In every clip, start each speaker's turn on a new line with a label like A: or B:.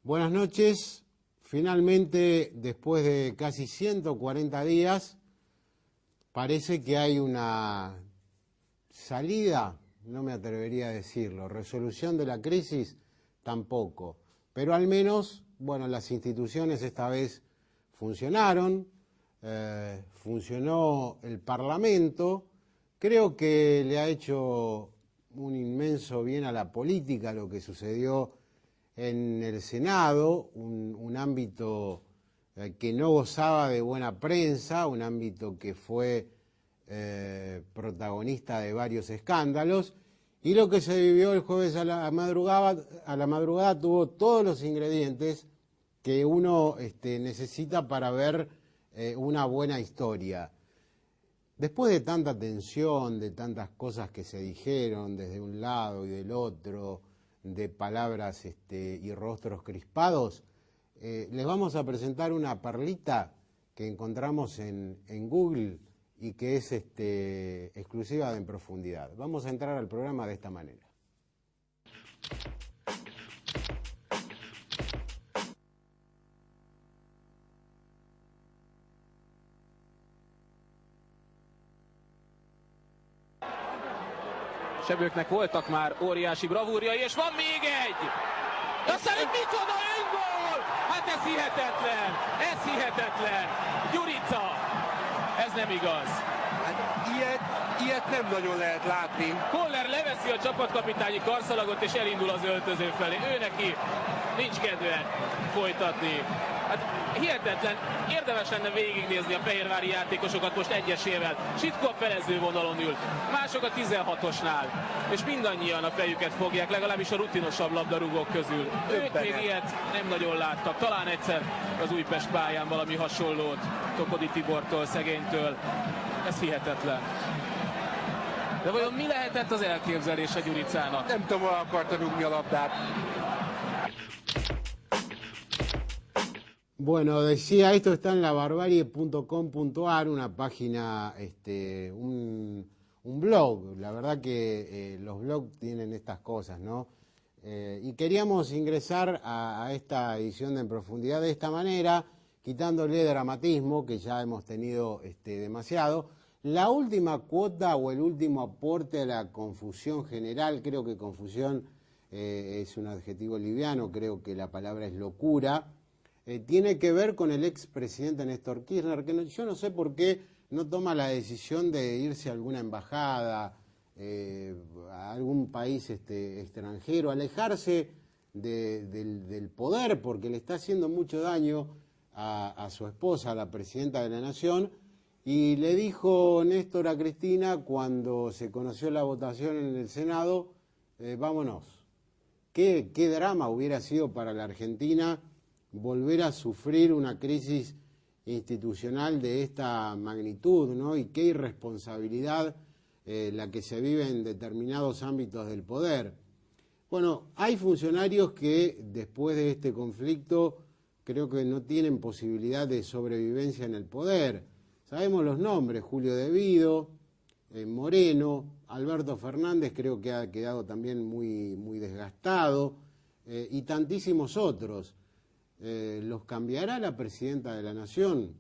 A: Buenas noches. Finalmente, después de casi 140 días, parece que hay una salida, no me atrevería a decirlo, resolución de la crisis, tampoco. Pero al menos, bueno, las instituciones esta vez funcionaron, funcionó el Parlamento. Creo que le ha hecho un inmenso bien a la política lo que sucedió en el Senado, un ámbito que no gozaba de buena prensa, un ámbito que fue protagonista de varios escándalos, y lo que se vivió el jueves a la madrugada tuvo todos los ingredientes que uno necesita para ver una buena historia. Después de tanta tensión, de tantas cosas que se dijeron desde un lado y del otro, de palabras y rostros crispados, les vamos a presentar una perlita que encontramos en Google y que es exclusiva de En Profundidad. Vamos a entrar al programa de esta manera.
B: Sebőknek voltak már óriási bravúrjai, és van még egy! Aztán egy micsoda öngól! Hát ez hihetetlen! Ez hihetetlen! Gyurica! Ez nem igaz.
C: Hát ilyet nem nagyon lehet látni.
B: Koller leveszi a csapatkapitányi karszalagot és elindul az öltöző felé. Ő neki nincs kedve folytatni. Hát hihetetlen, érdemes lenne végignézni a fehérvári játékosokat most egyesével. Sitkó a felező vonalon ül, mások a 16-osnál, és mindannyian a fejüket fogják, legalábbis a rutinosabb labdarúgók közül. Ők még ilyet nem nagyon láttak, talán egyszer az Újpest pályán valami hasonlót, Tokodi Tibortól, szegénytől. Ez hihetetlen. De vajon mi lehetett az elképzelése Gyuricának?
C: Nem tudom, hol akarta rúgni a labdát.
A: Bueno, decía, esto está en labarbarie.com.ar, una página, un blog. La verdad que los blogs tienen estas cosas, ¿no? Y queríamos ingresar a esta edición de En Profundidad de esta manera, quitándole dramatismo, que ya hemos tenido demasiado. La última cuota o el último aporte a la confusión general, creo que confusión es un adjetivo liviano, creo que la palabra es locura, tiene que ver con el expresidente Néstor Kirchner, que yo no sé por qué no toma la decisión de irse a alguna embajada, a algún país extranjero, alejarse del poder, porque le está haciendo mucho daño a su esposa, a la presidenta de la Nación. Y le dijo Néstor a Cristina cuando se conoció la votación en el Senado, vámonos. ¿Qué drama hubiera sido para la Argentina volver a sufrir una crisis institucional de esta magnitud, ¿no? Y qué irresponsabilidad la que se vive en determinados ámbitos del poder. Bueno, hay funcionarios que después de este conflicto creo que no tienen posibilidad de sobrevivencia en el poder. Sabemos los nombres: Julio De Vido, Moreno, Alberto Fernández creo que ha quedado también muy desgastado, y tantísimos otros. ¿Los cambiará la presidenta de la Nación?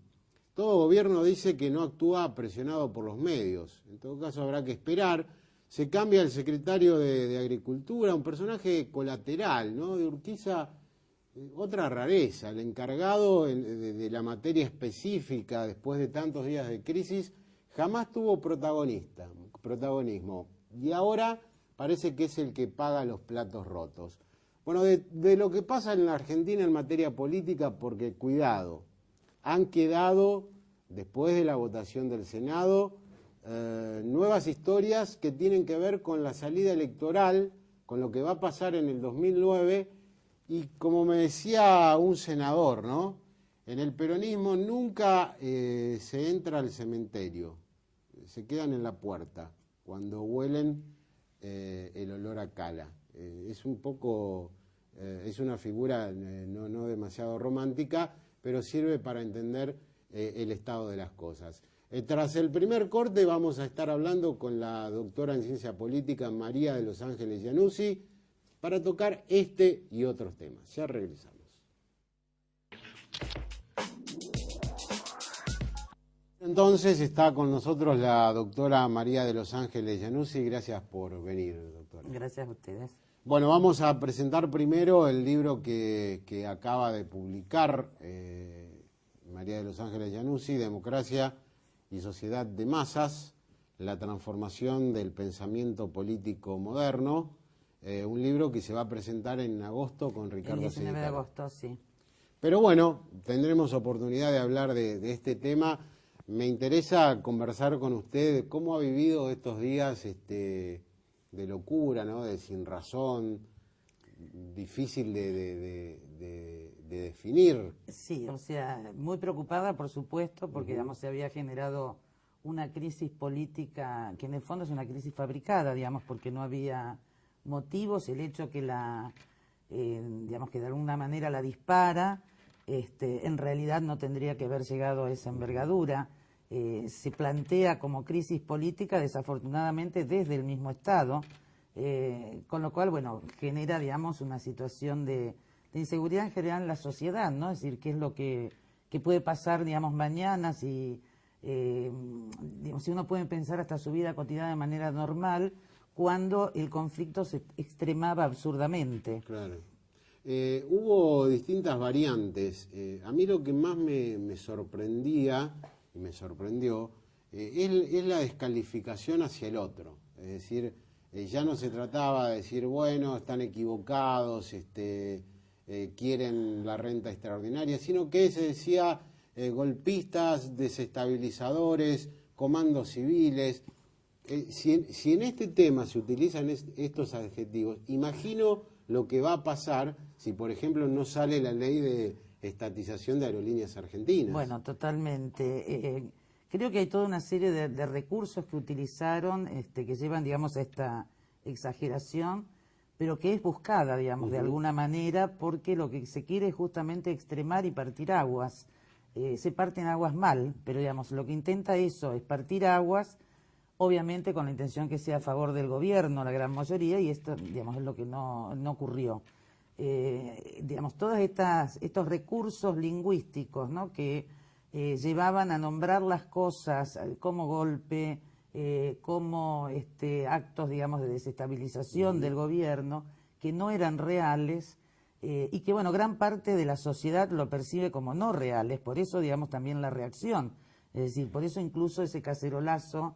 A: Todo gobierno dice que no actúa presionado por los medios. En todo caso habrá que esperar. Se cambia el secretario de Agricultura, un personaje colateral, ¿no? De Urquiza, otra rareza. El encargado de la materia específica después de tantos días de crisis jamás tuvo protagonismo. Y ahora parece que es el que paga los platos rotos. Bueno, de lo que pasa en la Argentina en materia política, porque cuidado, han quedado, después de la votación del Senado, nuevas historias que tienen que ver con la salida electoral, con lo que va a pasar en el 2009, y como me decía un senador, ¿no? En el peronismo nunca se entra al cementerio, se quedan en la puerta cuando huelen el olor a cala. Es un poco, es una figura no demasiado romántica, pero sirve para entender el estado de las cosas. Tras el primer corte vamos a estar hablando con la doctora en Ciencia Política María de los Ángeles Iannuzzi para tocar este y otros temas. Ya regresamos. Entonces está con nosotros la doctora María de los Ángeles Iannuzzi. Gracias por venir, doctora.
D: Gracias a ustedes.
A: Bueno, vamos a presentar primero el libro que acaba de publicar María de los Ángeles Iannuzzi, Democracia y Sociedad de Masas, la transformación del pensamiento político moderno, un libro que se va a presentar en agosto con Ricardo
D: El 19 de
A: Senecal.
D: agosto, sí.
A: Pero bueno, tendremos oportunidad de hablar de este tema. Me interesa conversar con usted de cómo ha vivido estos días de locura, ¿no? De sinrazón, difícil de definir.
D: Sí, o sea, muy preocupada, por supuesto, porque digamos, se había generado una crisis política que en el fondo es una crisis fabricada, digamos, porque no había motivos. El hecho que digamos, que de alguna manera la dispara, en realidad no tendría que haber llegado a esa envergadura. Se plantea como crisis política, desafortunadamente, desde el mismo Estado, con lo cual, bueno, genera, digamos, una situación de inseguridad en general en la sociedad, ¿no? Es decir, qué es lo que puede pasar, digamos, mañana, digamos, si uno puede pensar hasta su vida cotidiana de manera normal, cuando el conflicto se extremaba absurdamente.
A: Claro. Hubo distintas variantes. A mí lo que más me sorprendía y me sorprendió es la descalificación hacia el otro. Es decir, ya no se trataba de decir, bueno, están equivocados, quieren la renta extraordinaria, sino que se decía golpistas, desestabilizadores, comandos civiles. Si en este tema se utilizan estos adjetivos, imagino lo que va a pasar si, por ejemplo, no sale la ley de estatización de Aerolíneas Argentinas.
D: Bueno, totalmente. Creo que hay toda una serie de recursos que utilizaron, que llevan, digamos, a esta exageración, pero que es buscada, digamos, de alguna manera, porque lo que se quiere es justamente extremar y partir aguas. Se parten aguas mal, pero, digamos, lo que intenta eso es partir aguas, obviamente con la intención que sea a favor del gobierno, la gran mayoría, y esto, digamos, es lo que no ocurrió. Digamos, todos estos recursos lingüísticos, ¿no? Que llevaban a nombrar las cosas como golpe, como actos, digamos, de desestabilización del gobierno, que no eran reales, y que, bueno, gran parte de la sociedad lo percibe como no reales. Por eso, digamos, también la reacción. Es decir, por eso incluso ese cacerolazo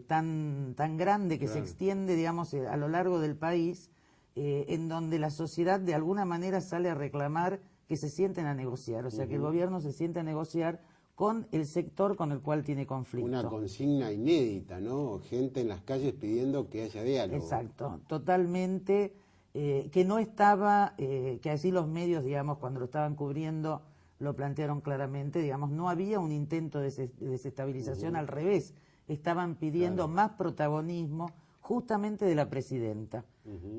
D: tan grande que se extiende, digamos, a lo largo del país, en donde la sociedad de alguna manera sale a reclamar que se sienten a negociar, o sea, que el gobierno se siente a negociar con el sector con el cual tiene conflicto.
A: Una consigna inédita, ¿no? Gente en las calles pidiendo que haya diálogo.
D: Exacto, totalmente, que no estaba, que así los medios, digamos, cuando lo estaban cubriendo, lo plantearon claramente, digamos, no había un intento de desestabilización, al revés, estaban pidiendo más protagonismo justamente de la presidenta.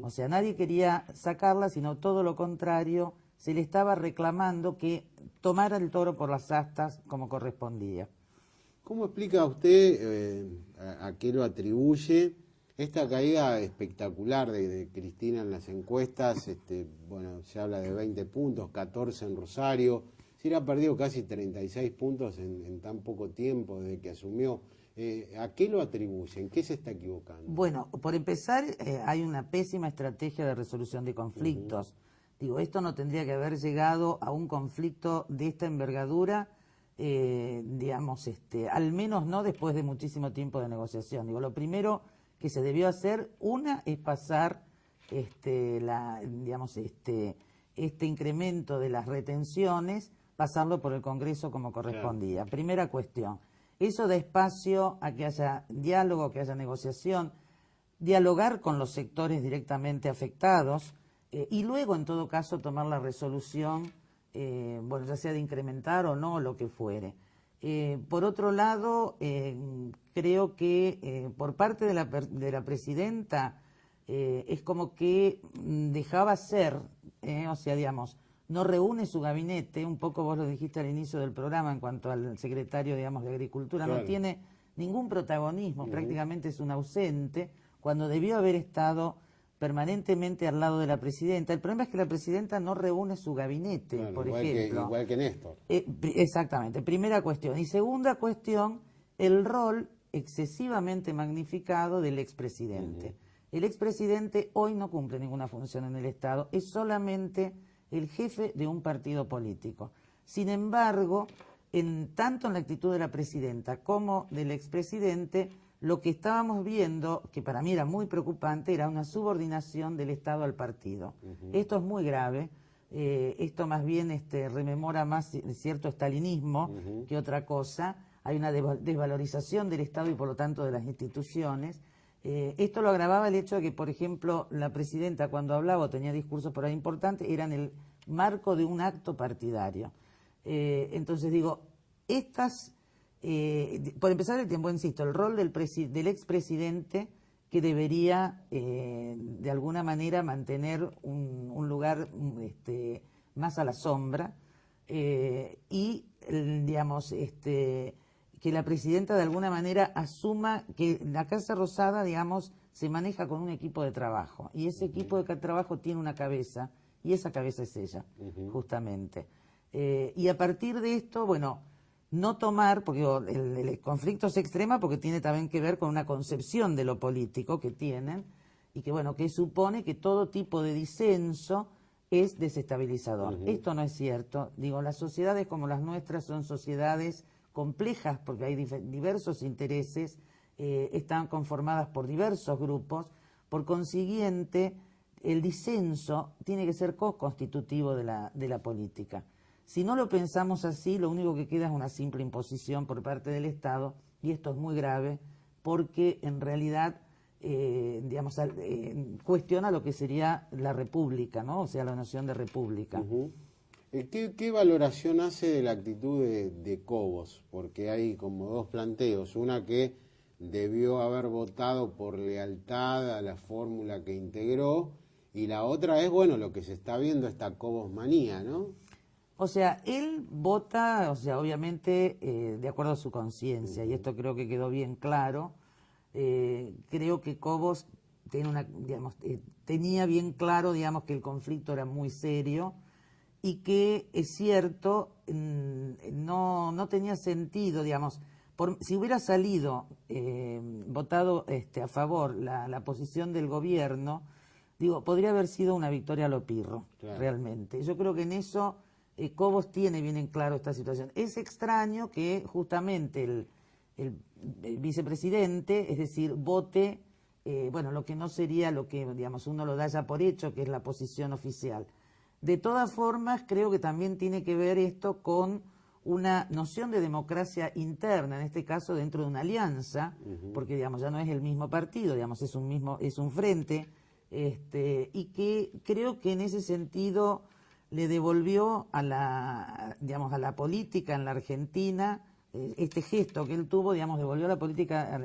D: O sea, nadie quería sacarla, sino todo lo contrario, se le estaba reclamando que tomara el toro por las astas como correspondía.
A: ¿Cómo explica usted a qué lo atribuye esta caída espectacular de Cristina en las encuestas? Bueno, se habla de 20 puntos, 14 en Rosario, si ha perdido casi 36 puntos en tan poco tiempo desde que asumió. ¿A qué lo atribuye? ¿En qué se está equivocando?
D: Bueno, por empezar, hay una pésima estrategia de resolución de conflictos. Digo, esto no tendría que haber llegado a un conflicto de esta envergadura, digamos, al menos no después de muchísimo tiempo de negociación. Digo, lo primero que se debió hacer, es pasar digamos, este incremento de las retenciones, pasarlo por el Congreso como correspondía. Claro. Primera cuestión. Eso da espacio a que haya diálogo, que haya negociación, dialogar con los sectores directamente afectados, y luego, en todo caso, tomar la resolución, bueno, ya sea de incrementar o no, lo que fuere. Por otro lado, creo que por parte de la presidenta es como que dejaba ser, o sea, digamos, no reúne su gabinete, un poco vos lo dijiste al inicio del programa en cuanto al secretario, digamos, de Agricultura, claro. No tiene ningún protagonismo, prácticamente es un ausente, cuando debió haber estado permanentemente al lado de la presidenta. El problema es que la presidenta no reúne su gabinete,
A: Claro,
D: por
A: igual
D: ejemplo.
A: Igual que Néstor.
D: Exactamente, primera cuestión. Y segunda cuestión, el rol excesivamente magnificado del expresidente. El expresidente hoy no cumple ninguna función en el Estado, es solamente el jefe de un partido político. Sin embargo, tanto en la actitud de la presidenta como del expresidente, lo que estábamos viendo, que para mí era muy preocupante, era una subordinación del Estado al partido. Esto es muy grave, esto más bien rememora más cierto estalinismo que otra cosa. Hay una desvalorización del Estado y por lo tanto de las instituciones. Esto lo agravaba el hecho de que, por ejemplo, la presidenta cuando hablaba o tenía discursos por ahí importantes, era en el marco de un acto partidario. Entonces digo, por empezar el tiempo, insisto, el rol del expresidente que debería de alguna manera mantener un lugar más a la sombra y digamos que la presidenta de alguna manera asuma que la Casa Rosada, digamos, se maneja con un equipo de trabajo y ese equipo de trabajo tiene una cabeza y esa cabeza es ella, justamente. Y a partir de esto, bueno, no tomar, porque el conflicto se extrema porque tiene también que ver con una concepción de lo político que tienen y que, bueno, que supone que todo tipo de disenso es desestabilizador. Esto no es cierto. Digo, las sociedades como las nuestras son sociedades complejas porque hay diversos intereses, están conformadas por diversos grupos, por consiguiente el disenso tiene que ser co-constitutivo de la política. Si no lo pensamos así, lo único que queda es una simple imposición por parte del Estado y esto es muy grave porque en realidad digamos, cuestiona lo que sería la república, ¿no? O sea, la noción de república.
A: ¿Qué valoración hace de la actitud de Cobos? Porque hay como dos planteos. Una que debió haber votado por lealtad a la fórmula que integró y la otra es, bueno, lo que se está viendo, esta Cobos manía, ¿no?
D: O sea, él vota, o sea, obviamente de acuerdo a su conciencia y esto creo que quedó bien claro. Creo que Cobos tenía bien claro, digamos, que el conflicto era muy serio y que es cierto, no tenía sentido, digamos, si hubiera salido votado a favor la posición del gobierno, digo, podría haber sido una victoria a lo pirro, claro, realmente. Yo creo que en eso Cobos tiene bien en claro esta situación. Es extraño que justamente el vicepresidente, es decir, vote, bueno, lo que no sería lo que, digamos, uno lo da ya por hecho, que es la posición oficial. De todas formas, creo que también tiene que ver esto con una noción de democracia interna, en este caso dentro de una alianza, porque, digamos, ya no es el mismo partido, digamos, es un frente, y que creo que en ese sentido le devolvió a la política en la Argentina, este gesto que él tuvo, digamos, devolvió a la política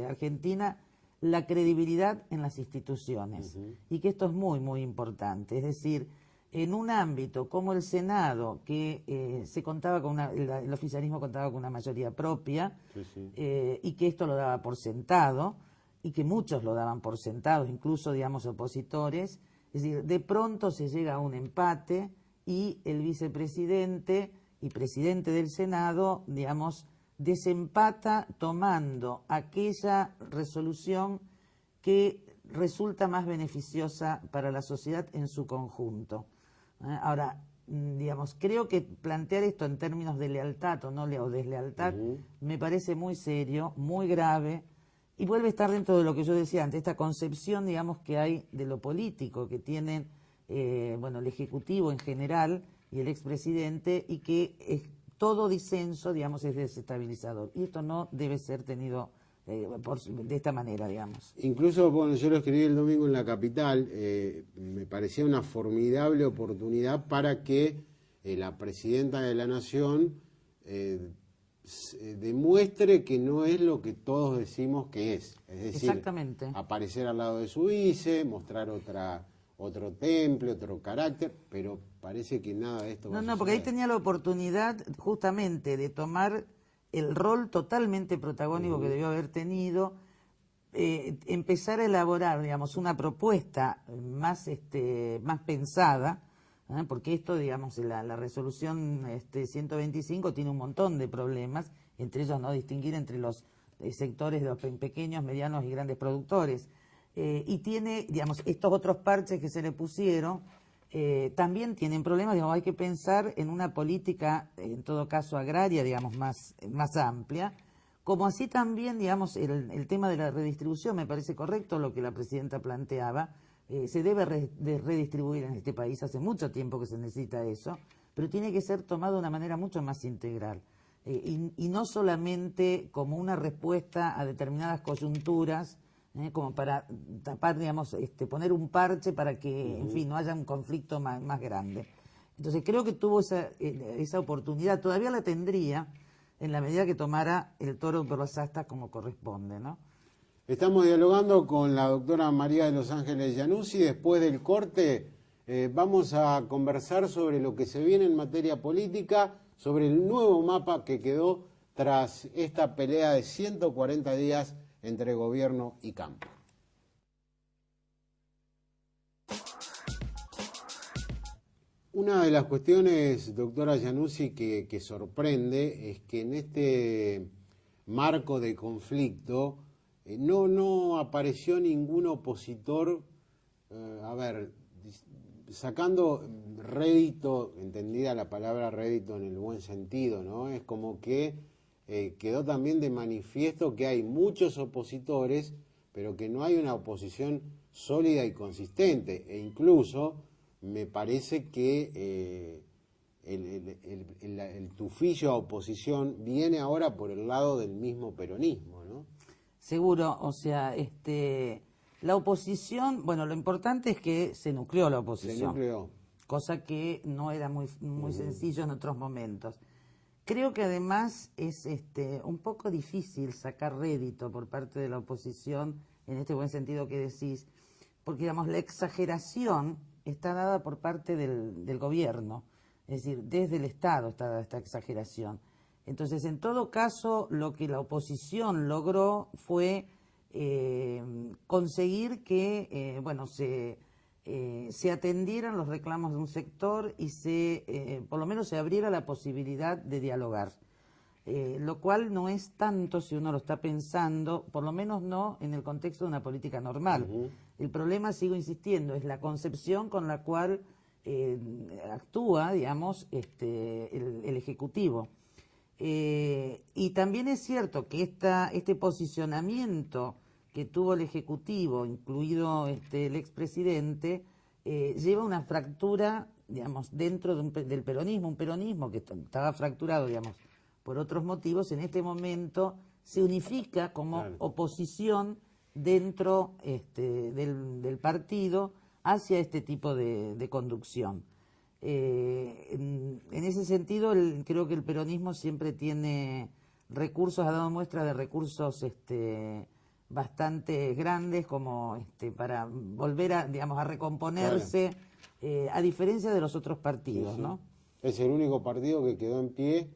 D: argentina la credibilidad en las instituciones, y que esto es muy, muy importante, es decir, en un ámbito como el Senado, que se contaba con el oficialismo contaba con una mayoría propia, y que esto lo daba por sentado, y que muchos lo daban por sentado, incluso, digamos, opositores, es decir, de pronto se llega a un empate y el vicepresidente y presidente del Senado, digamos, desempata tomando aquella resolución que resulta más beneficiosa para la sociedad en su conjunto. Ahora, digamos, creo que plantear esto en términos de lealtad o deslealtad me parece muy serio, muy grave, y vuelve a estar dentro de lo que yo decía antes, esta concepción, digamos, que hay de lo político que tienen, bueno, el Ejecutivo en general y el expresidente, y que todo disenso, digamos, es desestabilizador. Y esto no debe ser tenido de esta manera, digamos.
A: Incluso, bueno, yo lo escribí el domingo en La Capital, me parecía una formidable oportunidad para que la presidenta de la Nación demuestre que no es lo que todos decimos que es. Es decir,
D: exactamente,
A: aparecer al lado de su vice, mostrar otro temple, otro carácter, pero parece que nada de esto va a suceder.
D: No, porque ahí tenía la oportunidad justamente de tomar el rol totalmente protagónico que debió haber tenido, empezar a elaborar, digamos, una propuesta más pensada, porque esto, digamos, la resolución 125 tiene un montón de problemas, entre ellos no distinguir entre los sectores de los pequeños, medianos y grandes productores. Y tiene, digamos, estos otros parches que se le pusieron, también tienen problemas. Digamos, hay que pensar en una política, en todo caso agraria, digamos, más amplia, como así también, digamos, el tema de la redistribución. Me parece correcto lo que la presidenta planteaba. Se debe redistribuir en este país, hace mucho tiempo que se necesita eso, pero tiene que ser tomado de una manera mucho más integral. Y no solamente como una respuesta a determinadas coyunturas, como para tapar, digamos, poner un parche para que, en fin, no haya un conflicto más grande. Entonces creo que tuvo esa oportunidad, todavía la tendría, en la medida que tomara el toro por las astas como corresponde, ¿no?
A: Estamos dialogando con la doctora María de los Ángeles Iannuzzi. Después del corte vamos a conversar sobre lo que se viene en materia política, sobre el nuevo mapa que quedó tras esta pelea de 140 días entre gobierno y campo. Una de las cuestiones, doctora Iannuzzi, que sorprende es que en este marco de conflicto no apareció ningún opositor, sacando rédito, entendida la palabra rédito en el buen sentido, ¿no? Es como que quedó también de manifiesto que hay muchos opositores, pero que no hay una oposición sólida y consistente, e incluso me parece que el tufillo a oposición viene ahora por el lado del mismo peronismo, ¿no?
D: Seguro, o sea, la oposición, bueno, lo importante es que se nucleó la oposición.
A: Se nucleó.
D: Cosa que no era muy sencillo en otros momentos. Creo que además es un poco difícil sacar rédito por parte de la oposición, en este buen sentido que decís, porque, digamos, la exageración está dada por parte del gobierno, es decir, desde el Estado está dada esta exageración. Entonces, en todo caso, lo que la oposición logró fue conseguir que, se atendieran los reclamos de un sector y por lo menos se abriera la posibilidad de dialogar. Lo cual no es tanto, si uno lo está pensando, por lo menos no en el contexto de una política normal. El problema, sigo insistiendo, es la concepción con la cual actúa, digamos, el Ejecutivo. Y también es cierto que este posicionamiento que tuvo el Ejecutivo, incluido el expresidente, lleva una fractura, digamos, dentro del peronismo, un peronismo que estaba fracturado, digamos, por otros motivos. En este momento se unifica como oposición dentro del partido hacia este tipo de conducción. En ese sentido, creo que el peronismo siempre tiene recursos, ha dado muestra de recursos bastante grandes como para volver a recomponerse, a diferencia de los otros partidos, ¿no?
A: Es el único partido que quedó en pie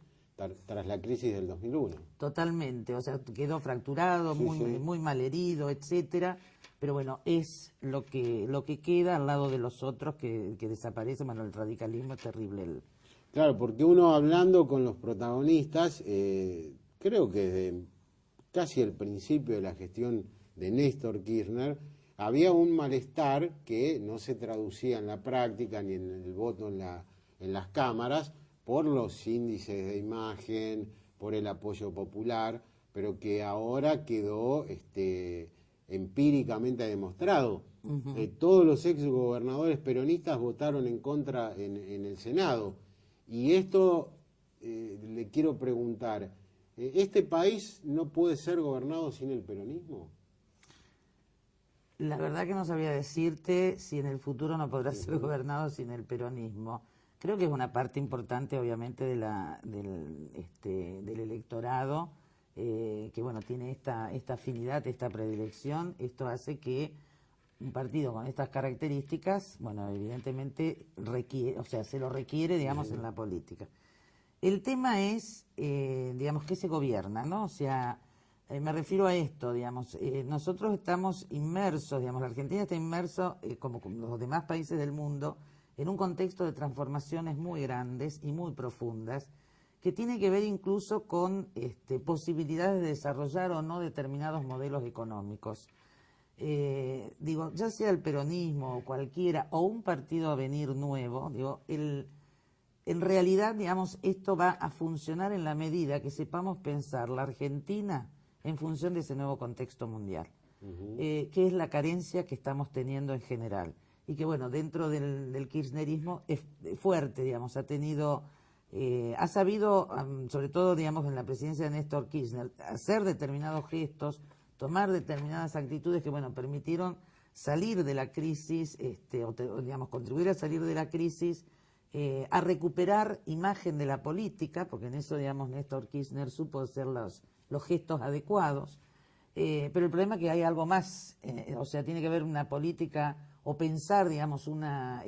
A: tras la crisis del 2001.
D: Totalmente, o sea, quedó fracturado, muy malherido, etcétera, pero bueno, es lo que queda al lado de los otros que desaparecen. Bueno, el radicalismo es terrible.
A: Claro, porque uno hablando con los protagonistas, creo que desde casi el principio de la gestión de Néstor Kirchner, había un malestar que no se traducía en la práctica ni en el voto en las cámaras, por los índices de imagen, por el apoyo popular, pero que ahora quedó empíricamente demostrado. Todos los exgobernadores peronistas votaron en contra en el Senado. Y esto le quiero preguntar, ¿este país no puede ser gobernado sin el peronismo?
D: La verdad que no sabría decirte si en el futuro no podrá ser gobernado sin el peronismo. Creo que es una parte importante, obviamente, del electorado, que bueno, tiene esta afinidad, esta predilección. Esto hace que un partido con estas características, bueno, evidentemente se lo requiere, digamos, en la política. El tema es, digamos, qué se gobierna, ¿no? O sea, Me refiero a esto, digamos, nosotros estamos inmersos, digamos, la Argentina está inmerso, como los demás países del mundo, en un contexto de transformaciones muy grandes y muy profundas, que tiene que ver incluso con posibilidades de desarrollar o no determinados modelos económicos. Digo, ya sea el peronismo o cualquiera, o un partido a venir nuevo, digo, en realidad, digamos, esto va a funcionar en la medida que sepamos pensar la Argentina en función de ese nuevo contexto mundial, que es la carencia que estamos teniendo en general. Y que, bueno, dentro del kirchnerismo es fuerte, digamos, ha sabido, sobre todo, digamos, en la presidencia de Néstor Kirchner, hacer determinados gestos, tomar determinadas actitudes que, bueno, permitieron salir de la crisis, digamos, contribuir a salir de la crisis, a recuperar imagen de la política, porque en eso, digamos, Néstor Kirchner supo hacer los gestos adecuados, pero el problema es que hay algo más, o sea, tiene que haber una política o pensar, digamos, una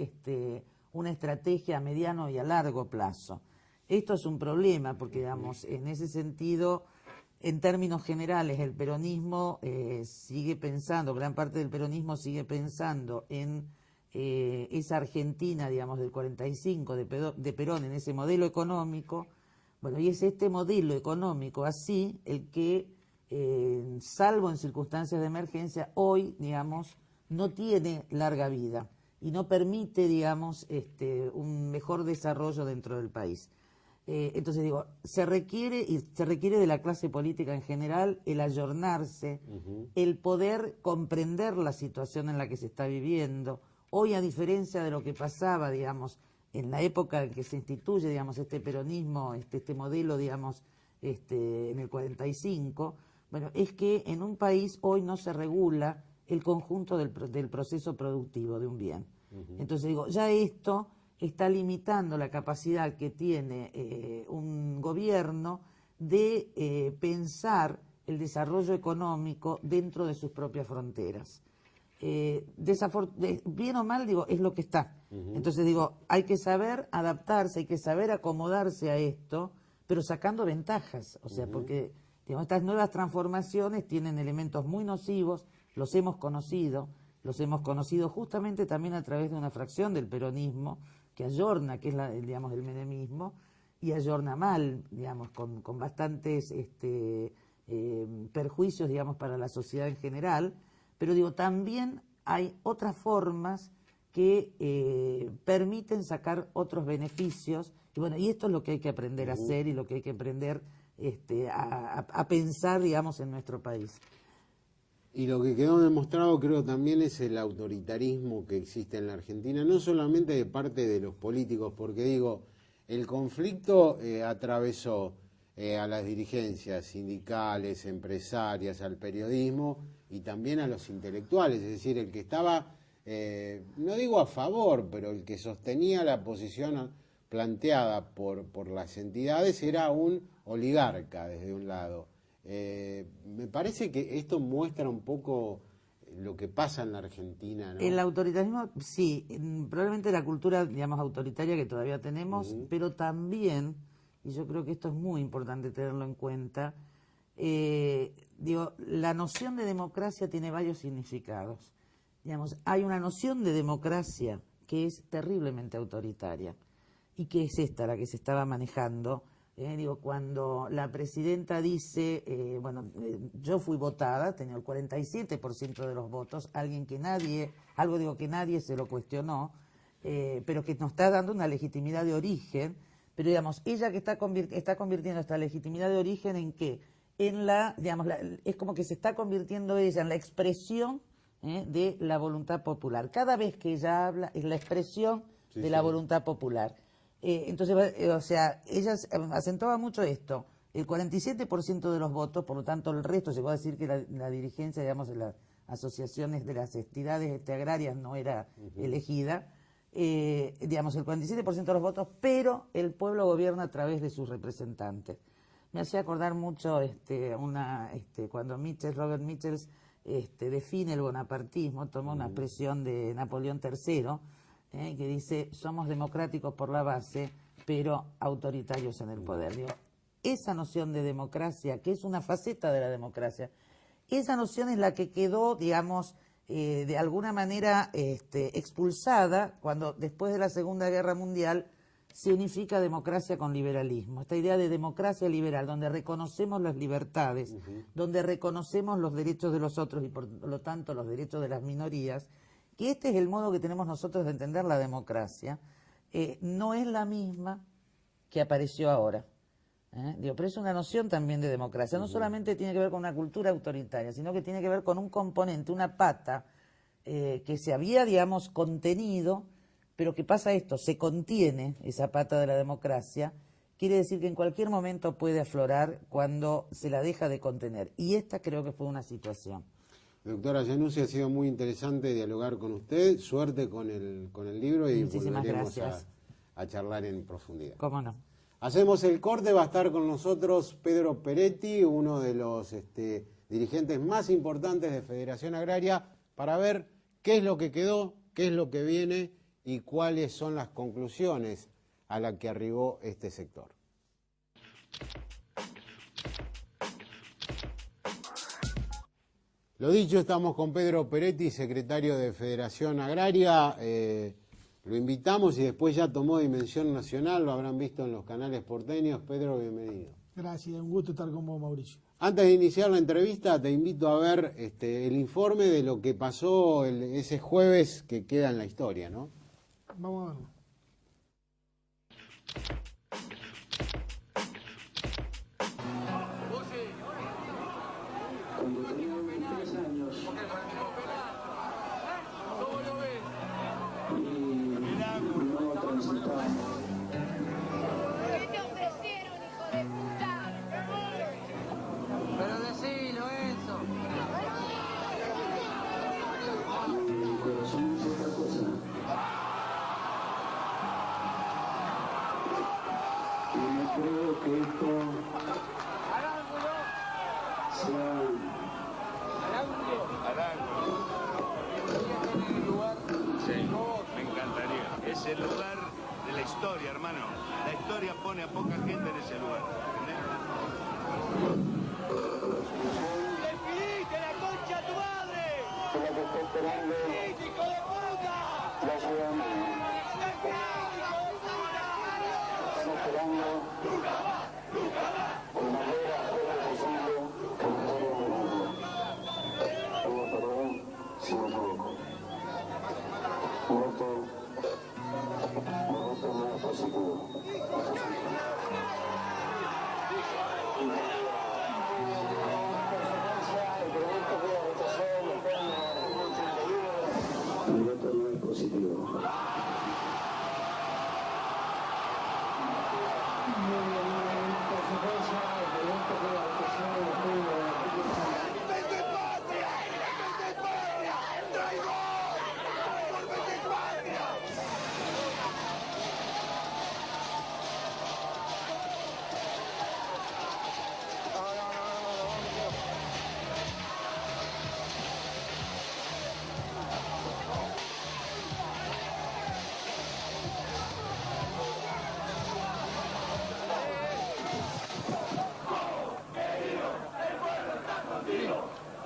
D: estrategia a mediano y a largo plazo. Esto es un problema porque, digamos, en ese sentido, en términos generales, el peronismo sigue pensando, gran parte del peronismo sigue pensando en esa Argentina, digamos, del 45 de Perón, en ese modelo económico. Bueno, y es este modelo económico así el que, salvo en circunstancias de emergencia, hoy, digamos, no tiene larga vida y no permite, digamos, un mejor desarrollo dentro del país. Entonces digo, se requiere de la clase política en general el ayornarse, el poder comprender la situación en la que se está viviendo. Hoy, a diferencia de lo que pasaba, digamos, en la época en que se instituye, digamos, este peronismo, este modelo, digamos, en el 45, bueno, es que en un país hoy no se regula el conjunto del proceso productivo de un bien. Entonces digo, ya esto está limitando la capacidad que tiene un gobierno de pensar el desarrollo económico dentro de sus propias fronteras. Bien o mal, digo, es lo que está. Entonces digo, hay que saber adaptarse, hay que saber acomodarse a esto, pero sacando ventajas, o sea, porque digamos, estas nuevas transformaciones tienen elementos muy nocivos, los hemos conocido justamente también a través de una fracción del peronismo que ayorna, que es digamos, el menemismo, y ayorna mal, digamos, con bastantes perjuicios, digamos, para la sociedad en general. Pero digo, también hay otras formas que permiten sacar otros beneficios. Y bueno, y esto es lo que hay que aprender a hacer y lo que hay que aprender a pensar, digamos, en nuestro país.
A: Y lo que quedó demostrado, creo, también es el autoritarismo que existe en la Argentina, no solamente de parte de los políticos, porque digo, el conflicto atravesó a las dirigencias sindicales, empresarias, al periodismo y también a los intelectuales, es decir, el que estaba, no digo a favor, pero el que sostenía la posición planteada por las entidades era un oligarca desde un lado. Me parece que esto muestra un poco lo que pasa en la Argentina, ¿no?
D: El autoritarismo, sí, probablemente la cultura, digamos, autoritaria que todavía tenemos, pero también, y yo creo que esto es muy importante tenerlo en cuenta, digo, la noción de democracia tiene varios significados. Digamos, hay una noción de democracia que es terriblemente autoritaria, y que es esta la que se estaba manejando. Digo, cuando la presidenta dice, yo fui votada, tenía el 47% de los votos, que nadie se lo cuestionó, pero que nos está dando una legitimidad de origen, pero digamos, ella que está convirtiendo esta legitimidad de origen ¿en qué? Es como que se está convirtiendo ella en la expresión de la voluntad popular. Cada vez que ella habla es la expresión de la voluntad popular. Entonces, o sea, ella acentuaba mucho esto, el 47% de los votos, por lo tanto el resto, llegó a decir que la dirigencia, digamos, de las asociaciones de las entidades agrarias no era elegida, digamos, el 47% de los votos, pero el pueblo gobierna a través de sus representantes. Me hacía acordar mucho cuando Robert Michels define el bonapartismo, toma una expresión de Napoleón III, que dice, somos democráticos por la base, pero autoritarios en el poder. Digo, esa noción de democracia, que es una faceta de la democracia, esa noción es la que quedó, digamos, de alguna manera expulsada cuando después de la Segunda Guerra Mundial se unifica democracia con liberalismo. Esta idea de democracia liberal, donde reconocemos las libertades, donde reconocemos los derechos de los otros y por lo tanto los derechos de las minorías, que este es el modo que tenemos nosotros de entender la democracia, no es la misma que apareció ahora. Pero es una noción también de democracia. No solamente tiene que ver con una cultura autoritaria, sino que tiene que ver con un componente, una pata que se había, digamos, contenido, pero que pasa esto, se contiene esa pata de la democracia, quiere decir que en cualquier momento puede aflorar cuando se la deja de contener. Y esta creo que fue una situación.
A: Doctora Januzzi, ha sido muy interesante dialogar con usted. Suerte con el libro y
D: muchísimas
A: volveremos
D: gracias
A: a charlar en profundidad.
D: ¿Cómo no?
A: Hacemos el corte, va a estar con nosotros Pedro Peretti, uno de los dirigentes más importantes de Federación Agraria, para ver qué es lo que quedó, qué es lo que viene y cuáles son las conclusiones a las que arribó este sector. Lo dicho, estamos con Pedro Peretti, secretario de Federación Agraria. Lo invitamos y después ya tomó dimensión nacional, lo habrán visto en los canales porteños. Pedro, bienvenido.
E: Gracias, un gusto estar con vos, Mauricio.
A: Antes de iniciar la entrevista, te invito a ver el informe de lo que pasó ese jueves que queda en la historia, ¿no?
E: Vamos a verlo.
F: Cuando tenía 3 años y no transitaba.
G: ¿Qué te ofrecieron, hijo de puta?
H: Pero decilo, Enzo.
F: Mi corazón dice otra cosa. Y no creo que esto sea...
C: Sí, me encantaría. Es el lugar de la historia, hermano. La historia pone a poca gente en ese lugar.
G: ¡Definiste la concha a tu madre!
F: Es la que está esperando
G: ¡Hijo de puta!
F: la ciudadanía. Están esperando con la manera posible que nosotros logramos. Perdón si me equivoco. Mi voto no es positivo. Mi voto no es positivo.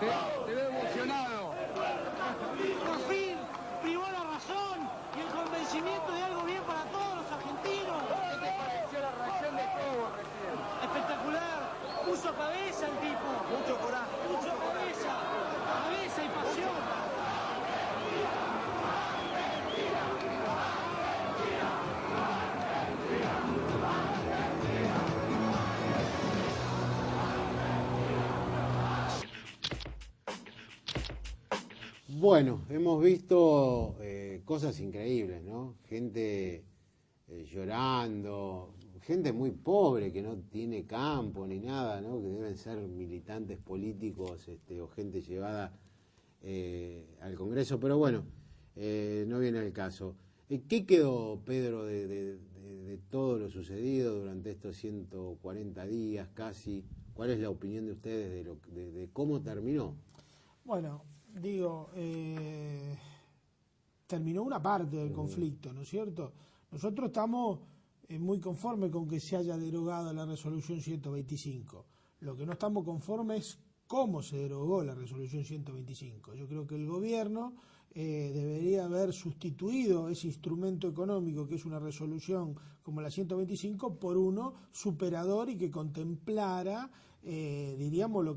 H: Te veo emocionado.
I: Por fin privó la razón y el convencimiento de algo bien para todos los argentinos.
H: ¿Qué te pareció la reacción de todos recién?
I: Espectacular. Puso cabeza el tipo. Mucho coraje. Mucho cabeza. Cabeza y pasión.
A: Bueno, hemos visto cosas increíbles, ¿no? Gente llorando, gente muy pobre que no tiene campo ni nada, ¿no? Que deben ser militantes políticos o gente llevada al Congreso, pero bueno, no viene el caso. ¿Qué quedó, Pedro, de todo lo sucedido durante estos 140 días casi? ¿Cuál es la opinión de ustedes de cómo terminó?
E: Bueno, digo, terminó una parte del conflicto, ¿no es cierto? Nosotros estamos muy conforme con que se haya derogado la resolución 125. Lo que no estamos conformes es cómo se derogó la resolución 125. Yo creo que el gobierno debería haber sustituido ese instrumento económico que es una resolución como la 125 por uno superador y que contemplara, diríamos, lo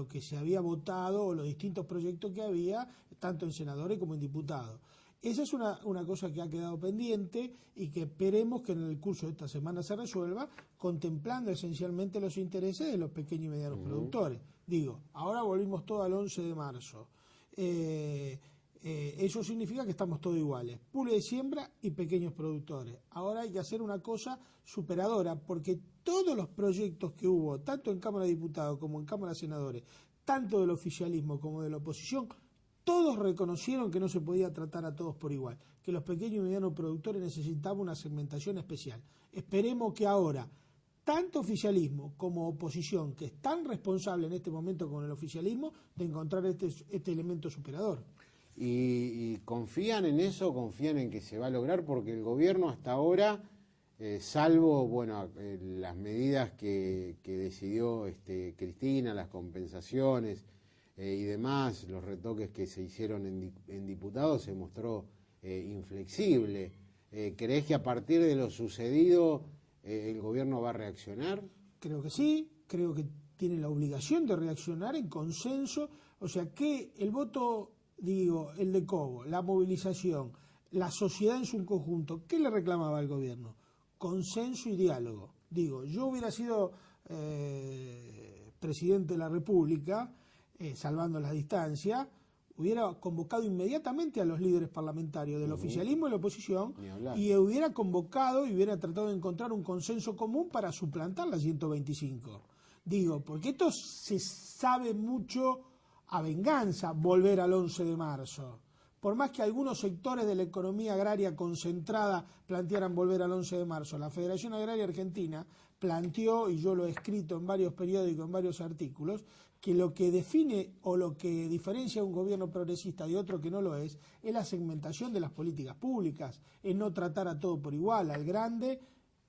E: que se había votado o los distintos proyectos que había, tanto en senadores como en diputados. Esa es una cosa que ha quedado pendiente y que esperemos que en el curso de esta semana se resuelva, contemplando esencialmente los intereses de los pequeños y medianos productores. Digo, ahora volvimos todo al 11 de marzo. Eso significa que estamos todos iguales, pool de siembra y pequeños productores. Ahora hay que hacer una cosa superadora, porque todos los proyectos que hubo, tanto en Cámara de Diputados como en Cámara de Senadores, tanto del oficialismo como de la oposición, todos reconocieron que no se podía tratar a todos por igual, que los pequeños y medianos productores necesitaban una segmentación especial. Esperemos que ahora, tanto oficialismo como oposición, que es tan responsable en este momento con el oficialismo, de encontrar este elemento superador.
A: ¿Y confían en eso? ¿Confían en que se va a lograr? Porque el gobierno hasta ahora, salvo las medidas que decidió Cristina, las compensaciones y demás, los retoques que se hicieron en diputados, se mostró inflexible. ¿Crees que a partir de lo sucedido el gobierno va a reaccionar?
E: Creo que sí, creo que tiene la obligación de reaccionar en consenso, o sea que el voto, digo, el de Cobo, la movilización, la sociedad en su conjunto, ¿qué le reclamaba al gobierno? Consenso y diálogo. Digo, yo hubiera sido presidente de la República, salvando la distancia, hubiera convocado inmediatamente a los líderes parlamentarios del oficialismo y la oposición y hubiera convocado y hubiera tratado de encontrar un consenso común para suplantar la 125. Digo, porque esto se sabe mucho a venganza, volver al 11 de marzo. Por más que algunos sectores de la economía agraria concentrada plantearan volver al 11 de marzo, la Federación Agraria Argentina planteó, y yo lo he escrito en varios periódicos, en varios artículos, que lo que define o lo que diferencia a un gobierno progresista de otro que no lo es la segmentación de las políticas públicas, es no tratar a todo por igual, al grande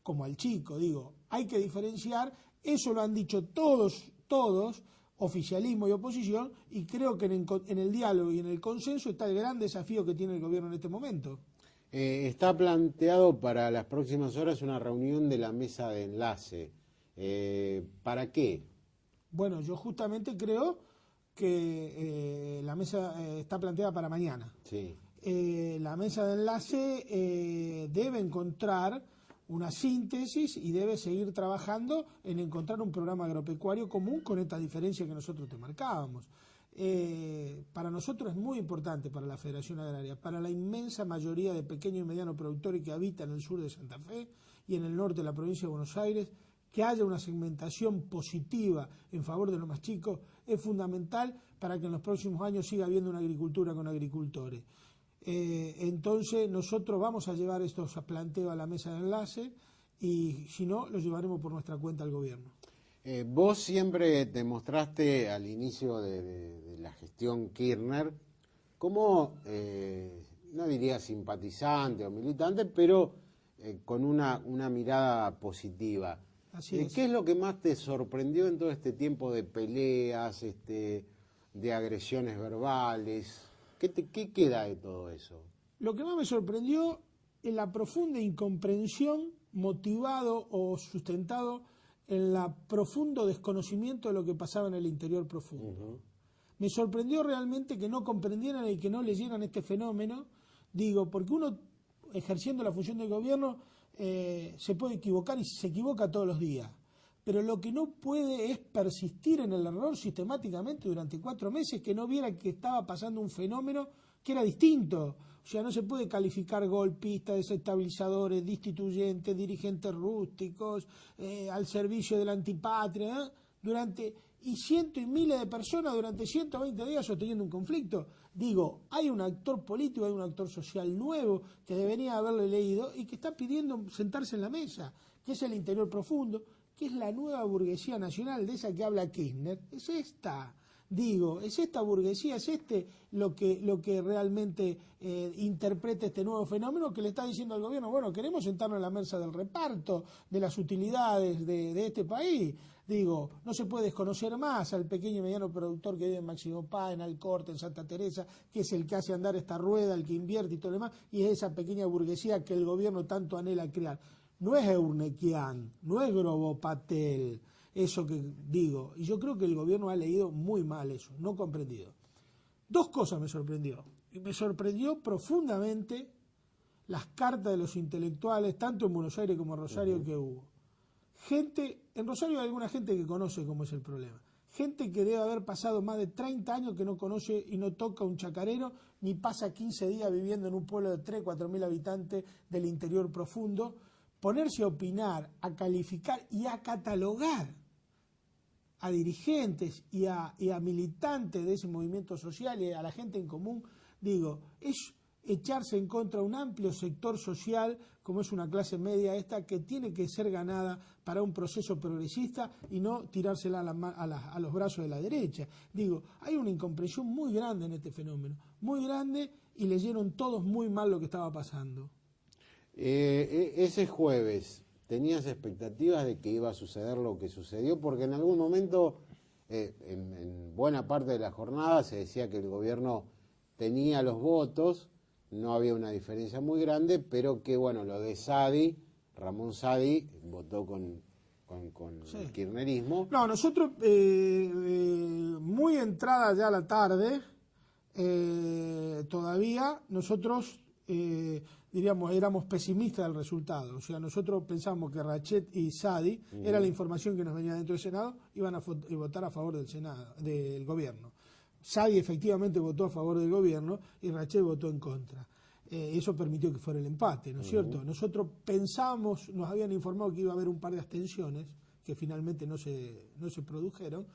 E: como al chico. Digo, hay que diferenciar, eso lo han dicho todos, oficialismo y oposición, y creo que en el diálogo y en el consenso está el gran desafío que tiene el gobierno en este momento.
A: Está planteado para las próximas horas una reunión de la mesa de enlace. ¿Para qué?
E: Bueno, yo justamente creo que la mesa está planteada para mañana.
A: Sí.
E: La mesa de enlace debe encontrar una síntesis y debe seguir trabajando en encontrar un programa agropecuario común con esta diferencia que nosotros te marcábamos. Para nosotros es muy importante, para la Federación Agraria, para la inmensa mayoría de pequeños y medianos productores que habitan en el sur de Santa Fe y en el norte de la provincia de Buenos Aires, que haya una segmentación positiva en favor de los más chicos es fundamental para que en los próximos años siga habiendo una agricultura con agricultores. Entonces nosotros vamos a llevar estos planteos a la mesa de enlace y si no, los llevaremos por nuestra cuenta al gobierno.
A: Vos siempre te mostraste al inicio de la gestión Kirchner como, no diría simpatizante o militante, pero con una mirada positiva.
E: Así es.
A: ¿Qué es lo que más te sorprendió en todo este tiempo de peleas, de agresiones verbales? ¿Qué queda de todo eso?
E: Lo que más me sorprendió es la profunda incomprensión, motivado o sustentado en el profundo desconocimiento de lo que pasaba en el interior profundo. Me sorprendió realmente que no comprendieran y que no leyeran este fenómeno, digo, porque uno ejerciendo la función del gobierno se puede equivocar y se equivoca todos los días, pero lo que no puede es persistir en el error sistemáticamente durante 4 meses, que no viera que estaba pasando un fenómeno que era distinto. O sea, no se puede calificar golpistas, desestabilizadores, destituyentes, dirigentes rústicos, al servicio de la antipatria, y cientos y miles de personas durante 120 días sosteniendo un conflicto. Digo, hay un actor político, hay un actor social nuevo que debería haberle leído y que está pidiendo sentarse en la mesa, que es el interior profundo, que es la nueva burguesía nacional, de esa que habla Kirchner, es esta. Digo, ¿es esta burguesía, es lo que realmente interpreta este nuevo fenómeno que le está diciendo al gobierno? Bueno, queremos sentarnos en la mesa del reparto, de las utilidades de este país. Digo, no se puede desconocer más al pequeño y mediano productor que vive en Máximo Paz, en Alcorte, en Santa Teresa, que es el que hace andar esta rueda, el que invierte y todo lo demás, y es esa pequeña burguesía que el gobierno tanto anhela crear. No es Eurnequian, no es Grobo Patel, eso que digo. Y yo creo que el gobierno ha leído muy mal eso, no comprendido. Dos cosas me sorprendió. Y me sorprendió profundamente las cartas de los intelectuales, tanto en Buenos Aires como en Rosario, que hubo. En Rosario hay alguna gente que conoce cómo es el problema. Gente que debe haber pasado más de 30 años que no conoce y no toca un chacarero, ni pasa 15 días viviendo en un pueblo de 3.000 o 4.000 habitantes del interior profundo, ponerse a opinar, a calificar y a catalogar a dirigentes y a militantes de ese movimiento social y a la gente en común, digo, es echarse en contra de un amplio sector social, como es una clase media esta, que tiene que ser ganada para un proceso progresista y no tirársela a los brazos de la derecha. Digo, hay una incomprensión muy grande en este fenómeno, muy grande, y leyeron todos muy mal lo que estaba pasando.
A: Ese jueves, ¿tenías expectativas de que iba a suceder lo que sucedió? Porque en algún momento, en buena parte de la jornada, se decía que el gobierno tenía los votos, no había una diferencia muy grande, pero que, bueno, lo de Saadi, Ramón Saadi, votó con sí, el kirchnerismo.
E: No, nosotros, muy entrada ya la tarde, todavía, nosotros, diríamos, éramos pesimistas del resultado. O sea, nosotros pensamos que Rachet y Saadi, era la información que nos venía dentro del Senado, iban a votar a favor del Senado, del gobierno. Saadi efectivamente votó a favor del gobierno y Rachet votó en contra. Eso permitió que fuera el empate, ¿no es cierto? Nosotros pensábamos, nos habían informado que iba a haber un par de abstenciones, que finalmente no se produjeron,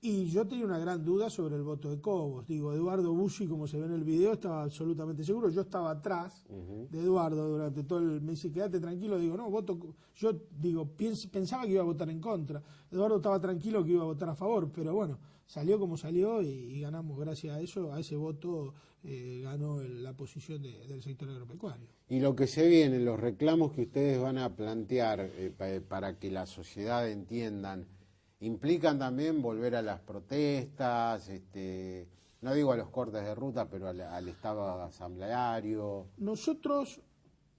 E: y yo tenía una gran duda sobre el voto de Cobos. Digo, Eduardo Bussi, como se ve en el video, estaba absolutamente seguro. Yo estaba atrás de Eduardo durante todo el... Me dice, quédate tranquilo. Digo, no, voto... Yo digo, pensaba que iba a votar en contra. Eduardo estaba tranquilo que iba a votar a favor, pero bueno, salió como salió y ganamos gracias a eso, a ese voto ganó la posición del sector agropecuario.
A: Y lo que se viene, los reclamos que ustedes van a plantear para que la sociedad entiendan, implican también volver a las protestas, no digo a los cortes de ruta, pero al estado asambleario.
E: Nosotros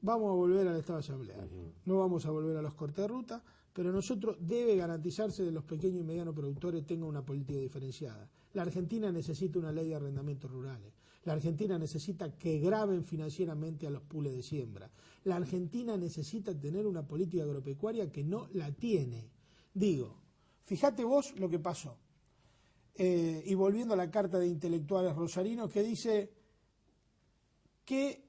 E: vamos a volver al estado asambleario, no vamos a volver a los cortes de ruta, pero nosotros debe garantizarse que los pequeños y medianos productores tengan una política diferenciada. La Argentina necesita una ley de arrendamientos rurales. La Argentina necesita que graben financieramente a los pools de siembra. La Argentina necesita tener una política agropecuaria que no la tiene. Digo, fíjate vos lo que pasó. Y volviendo a la carta de intelectuales rosarinos que dice que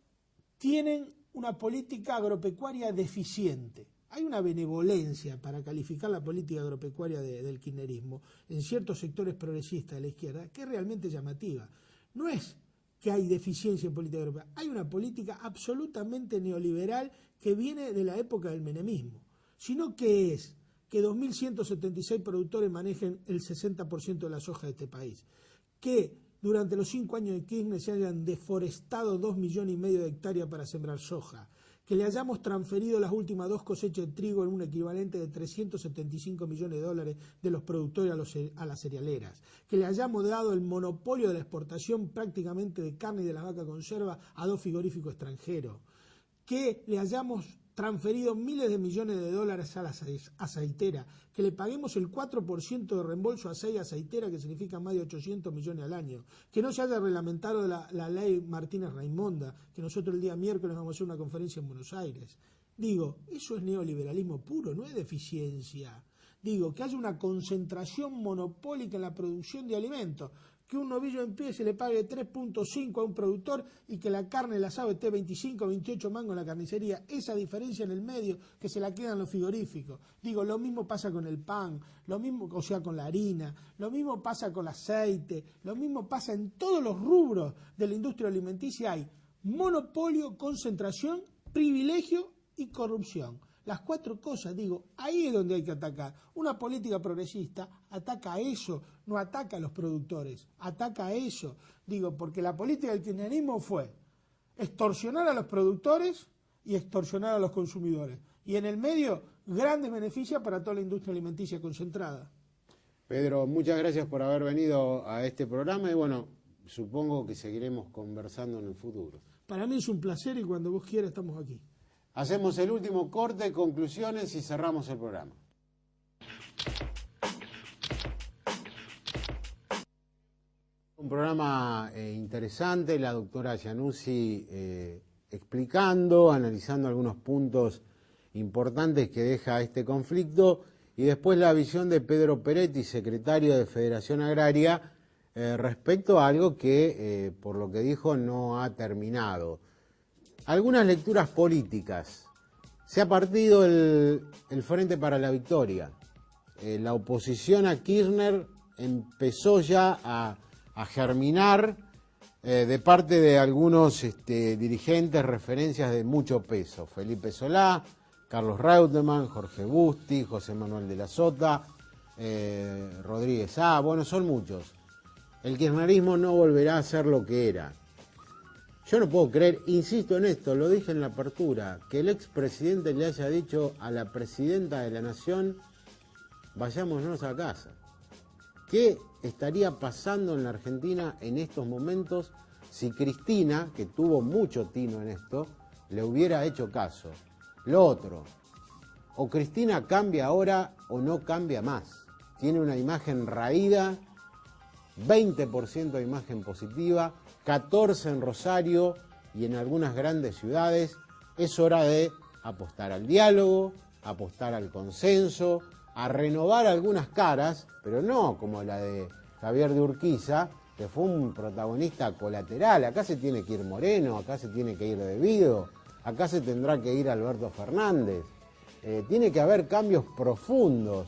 E: tienen una política agropecuaria deficiente. Hay una benevolencia para calificar la política agropecuaria del kirchnerismo en ciertos sectores progresistas de la izquierda que es realmente llamativa. No es que hay deficiencia en política agropecuaria, hay una política absolutamente neoliberal que viene de la época del menemismo, sino que es que 2.176 productores manejen el 60% de la soja de este país, que durante los 5 años de Kirchner se hayan deforestado 2,5 millones de hectáreas para sembrar soja, que le hayamos transferido las últimas 2 cosechas de trigo en un equivalente de 375 millones de dólares de los productores a las cerealeras, que le hayamos dado el monopolio de la exportación prácticamente de carne y de la vaca conserva a 2 frigoríficos extranjeros, que le hayamos transferido miles de millones de dólares a la aceitera, que le paguemos el 4% de reembolso a 6 aceiteras, que significa más de 800 millones al año, que no se haya reglamentado la ley Martínez Raimonda, que nosotros el día miércoles vamos a hacer una conferencia en Buenos Aires. Digo, eso es neoliberalismo puro, no es deficiencia. Digo, que haya una concentración monopólica en la producción de alimentos, que un novillo en pie se le pague 3.5 a un productor y que la carne, el asado esté 25 o 28 mangos en la carnicería. Esa diferencia en el medio que se la quedan los frigoríficos. Digo, lo mismo pasa con el pan, lo mismo, o sea, con la harina, lo mismo pasa con el aceite, lo mismo pasa en todos los rubros de la industria alimenticia. Hay monopolio, concentración, privilegio y corrupción. Las 4 cosas, digo, ahí es donde hay que atacar. Una política progresista ataca a eso, no ataca a los productores, ataca a eso. Digo, porque la política del kirchnerismo fue extorsionar a los productores y extorsionar a los consumidores. Y en el medio, grandes beneficios para toda la industria alimenticia concentrada.
A: Pedro, muchas gracias por haber venido a este programa y bueno, supongo que seguiremos conversando en el futuro.
E: Para mí es un placer y cuando vos quieras estamos aquí.
A: Hacemos el último corte, conclusiones y cerramos el programa. Un programa interesante, la doctora Iannuzzi explicando, analizando algunos puntos importantes que deja este conflicto y después la visión de Pedro Peretti, secretario de Federación Agraria, respecto a algo que, por lo que dijo, no ha terminado. Algunas lecturas políticas. Se ha partido el Frente para la Victoria. La oposición a Kirchner empezó ya a germinar de parte de algunos dirigentes, referencias de mucho peso. Felipe Solá, Carlos Reutemann, Jorge Busti, José Manuel de la Sota, Rodríguez A. Bueno, son muchos. El kirchnerismo no volverá a ser lo que era. Yo no puedo creer, insisto en esto, lo dije en la apertura, que el expresidente le haya dicho a la presidenta de la Nación, vayámonos a casa. ¿Qué estaría pasando en la Argentina en estos momentos si Cristina, que tuvo mucho tino en esto, le hubiera hecho caso? Lo otro, o Cristina cambia ahora o no cambia más. Tiene una imagen raída, 20% de imagen positiva, 14 en Rosario y en algunas grandes ciudades. Es hora de apostar al diálogo, apostar al consenso, a renovar algunas caras, pero no como la de Javier de Urquiza, que fue un protagonista colateral. Acá se tiene que ir Moreno, acá se tiene que ir De Vido, acá se tendrá que ir Alberto Fernández. Tiene que haber cambios profundos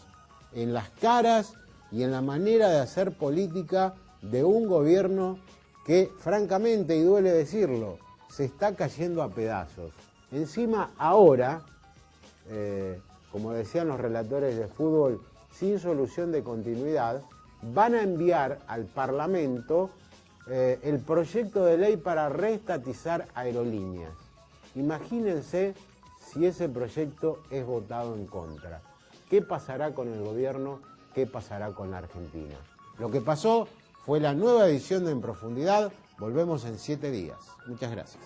A: en las caras y en la manera de hacer política de un gobierno que, francamente, y duele decirlo, se está cayendo a pedazos. Encima, ahora, como decían los relatores de fútbol, sin solución de continuidad, van a enviar al Parlamento el proyecto de ley para reestatizar aerolíneas. Imagínense si ese proyecto es votado en contra. ¿Qué pasará con el gobierno? ¿Qué pasará con la Argentina? Lo que pasó fue la nueva edición de En Profundidad. Volvemos en 7 días. Muchas gracias.